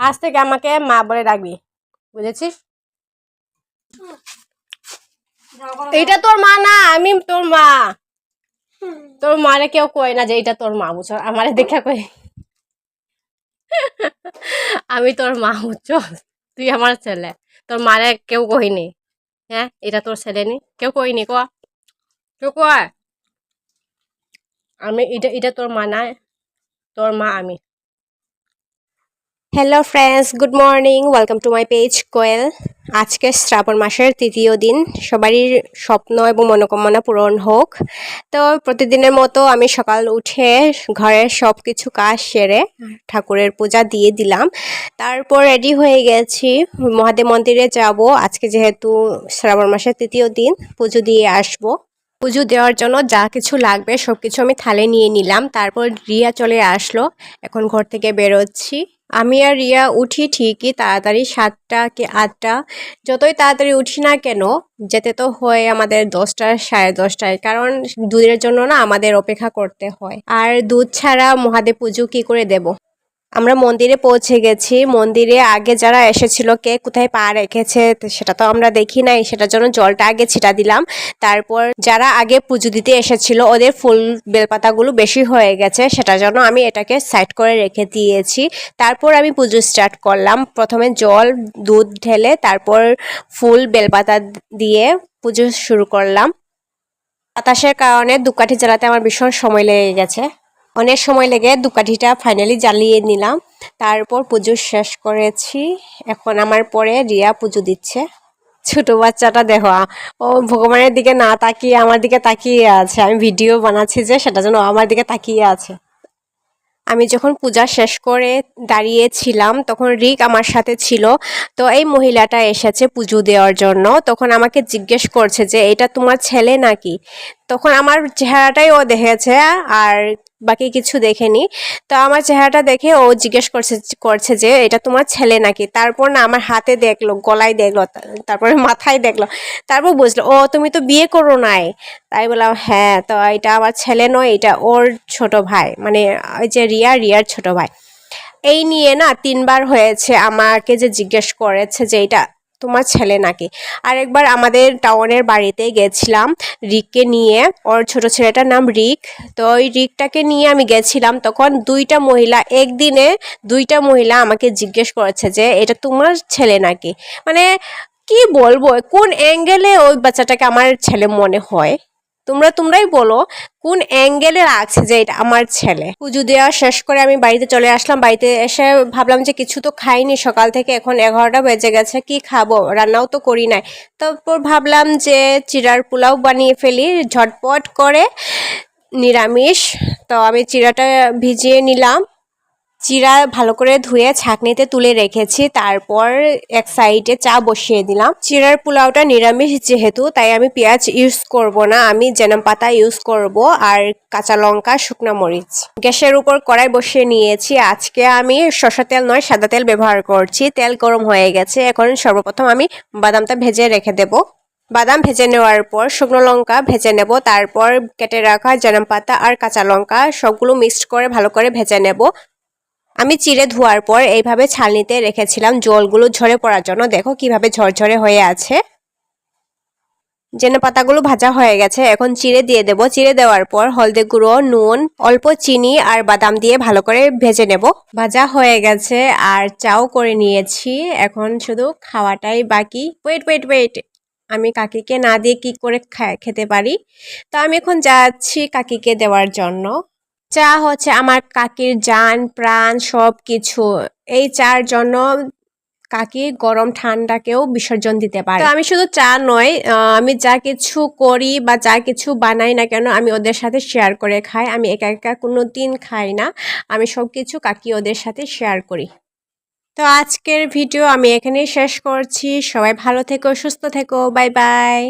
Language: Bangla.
আজ থেকে আমাকে মা বলে ডাকবি, বুঝেছিস? এটা তোর মা না, আমি তোর মা। তোর মারে কেউ কয় না যে এটা তোর মা, বুঝছো? আমারে দেখা কই আমি তোর মা, বুঝছো? তুই আমার ছেলে, তোর মারে কেউ কইনি। হ্যাঁ, এটা তোর ছেলে নি, কেউ কইনি। কেউ কয় আমি এটা তোর মা না, তোর মা আমি। Hello friends, good morning, welcome to my page Koyel. আজকে শ্রাবণ মাসের তৃতীয় দিন, সবারই স্বপ্ন এবং মনোকামনা পূরণ হোক। তো প্রতিদিনের মতো আমি সকাল উঠে ঘরের সব কিছু কাজ সেরে ঠাকুরের পূজা দিয়ে দিলাম। তারপর রেডি হয়ে গেছি, মহাদেব মন্দিরে যাব। আজকে যেহেতু শ্রাবণ মাসের তৃতীয় দিন, পুজো দিয়ে আসবো। পুজো দেওয়ার জন্য যা কিছু লাগবে সব কিছু আমি থালে নিয়ে নিলাম। তারপর রিয়া চলে আসলো, এখন ঘর থেকে বেরোচ্ছি। আমি আর রিয়া উঠি ঠিকই তাড়াতাড়ি, 7টা কি 8টা। যতই তাড়াতাড়ি উঠি না কেন, যেতে তো হয় আমাদের 10টা, 10:30টায়, কারণ দুধের জন্য না আমাদের অপেক্ষা করতে হয়। আর দুধ ছাড়া মহাদেব পুজো কি করে দেব? আমরা মন্দিরে পৌঁছে গেছি। মন্দিরে আগে যারা এসেছিল কে কোথায় পা রেখেছে সেটা তো আমরা দেখি নাই, সেটার জন্য জলটা আগে ছিটা দিলাম। তারপর যারা আগে পুজো দিতে এসেছিল ওদের ফুল বেলপাতাগুলো বেশি হয়ে গেছে, সেটার জন্য আমি এটাকে সাইড করে রেখে দিয়েছি। তারপর আমি পুজো স্টার্ট করলাম। প্রথমে জল দুধ ঢেলে তারপর ফুল বেলপাতা দিয়ে পুজো শুরু করলাম। বাতাসের কারণে ধূপকাঠি জ্বালাতে আমার ভীষণ সময় লেগে গেছে। অনেক সময় লেগে ধূপকাঠিটা ফাইনালি জ্বালিয়ে নিলাম। তারপর পুজো শেষ করেছি। এখন আমার পরে রিয়া পুজো দিচ্ছে। ছোট বাচ্চাটা দেখো, ও ভগবানের দিকে না তাকিয়ে আমার দিকে তাকিয়ে আছে। আমি ভিডিও বানাচ্ছি যে, সেটা জন্য আমার দিকে তাকিয়ে আছে। আমি যখন পূজা শেষ করে দাঁড়িয়েছিলাম তখন রিক আমার সাথে ছিল। তো এই মহিলাটা এসেছে পুজো দেওয়ার জন্য, তখন আমাকে জিজ্ঞেস করছে যে এটা তোমার ছেলে নাকি। তখন আমার চেহারাটাই ও দেখেছে, আর বাকি কিছু দেখেনি। তো আমার চেহারাটা দেখে ও জিজ্ঞেস করছে যে এটা তোমার ছেলে নাকি। তারপর না আমার হাতে দেখলো, গলায় দেখলো, তারপরে মাথায় দেখলো। তারপর বুঝলো ও তুমি তো বিয়ে করো নাই। তাই বললাম হ্যাঁ, তো এটা আমার ছেলে নয়, এটা ওর ছোট ভাই, মানে ওই যে রিয়ার ছোট ভাই। এই নিয়ে না 3বার হয়েছে আমাকে যে জিজ্ঞেস করেছে যে এটা তোমার ছেলে নাকি। আরেকবার আমাদের টাউনের বাড়িতে গেছিলাম রিককে নিয়ে, ওর ছোট ছেলেটার নাম রিক। তো ওই রিকটাকে নিয়ে আমি গেছিলাম, তখন একদিনে 2টা মহিলা আমাকে জিজ্ঞেস করেছে যে এটা তোমার ছেলে নাকি। মানে কি বলবো, কোন অ্যাঙ্গেলে ওই বাচ্চাটাকে আমার ছেলে মনে হয়? তোমরাই বলো কোন অ্যাঙ্গেলে লাগছে যে এটা আমার ছেলে। পুজো দেওয়া শেষ করে আমি বাড়িতে চলে আসলাম। বাড়িতে এসে ভাবলাম যে কিছু তো খাইনি সকাল থেকে, এখন 11টা বেজে গেছে, কি খাবো, রান্নাও তো করি নাই। তারপর ভাবলাম যে চিড়ার পোলাও বানিয়ে ফেলি ঝটপট করে, নিরামিষ। তো আমি চিড়াটা ভিজিয়ে নিলাম, চিড়া ভালো করে ধুয়ে ছাঁকনিতে তুলে রেখেছি। তারপর এক সাইডে চা বসিয়ে দিলাম। চিড়ার পোলাওটা নিরামিষ যেহেতু, তাই আমি পেঁয়াজ ইউজ করব না, আমি জেনাম পাতা ইউজ করব আর কাঁচা লঙ্কা, শুকনো মরিচ। গ্যাসের উপর কড়াই বসিয়ে নিয়েছি। আজকে আমি সরষের তেল নয় সাদা তেল ব্যবহার করছি। তেল গরম হয়ে গেছে, এখন সর্বপ্রথম আমি বাদামটা ভেজে রেখে দেব। বাদাম ভেজে নেওয়ার পর শুকনো লঙ্কা ভেজে নেব, তারপর কেটে রাখা জেনাম পাতা আর কাঁচা লঙ্কা সবগুলো মিক্সড করে ভালো করে ভেজে নেব। আমি চিড়ে ধোয়ার পর এইভাবে ছালনিতে রেখেছিলাম জলগুলো ঝরে পড়ার জন্য। দেখো কিভাবে ঝরঝরে হয়ে আছে। জেনে পাতাগুলো ভাজা হয়ে গেছে, এখন চিড়ে দিয়ে দেব। চিড়ে দেওয়ার পর হলদে গুঁড়ো, নুন, অল্প চিনি আর বাদাম দিয়ে ভালো করে ভেজে নেব। ভাজা হয়ে গেছে আর চাও করে নিয়েছি, এখন শুধু খাওয়াটাই বাকি। ওয়েট, আমি কাকিকে না দিয়ে কি করে খেতে পারি? তো আমি এখন যাচ্ছি কাকিকে দেওয়ার জন্য। চা হচ্ছে আমার কাকির জান প্রাণ সব কিছু। এই চার জন্য কাকি গরম ঠান্ডাকেও বিসর্জন দিতে পারে। তো আমি শুধু চা নয়, আমি যা কিছু করি বা যা কিছু বানাই না কেন আমি ওদের সাথে শেয়ার করে খাই। আমি একা একা কোনো দিন খাই না, আমি সব কিছু কাকি ওদের সাথে শেয়ার করি। তো আজকের ভিডিও আমি এখানেই শেষ করছি। সবাই ভালো থেকো, সুস্থ থেকো, বাই বাই।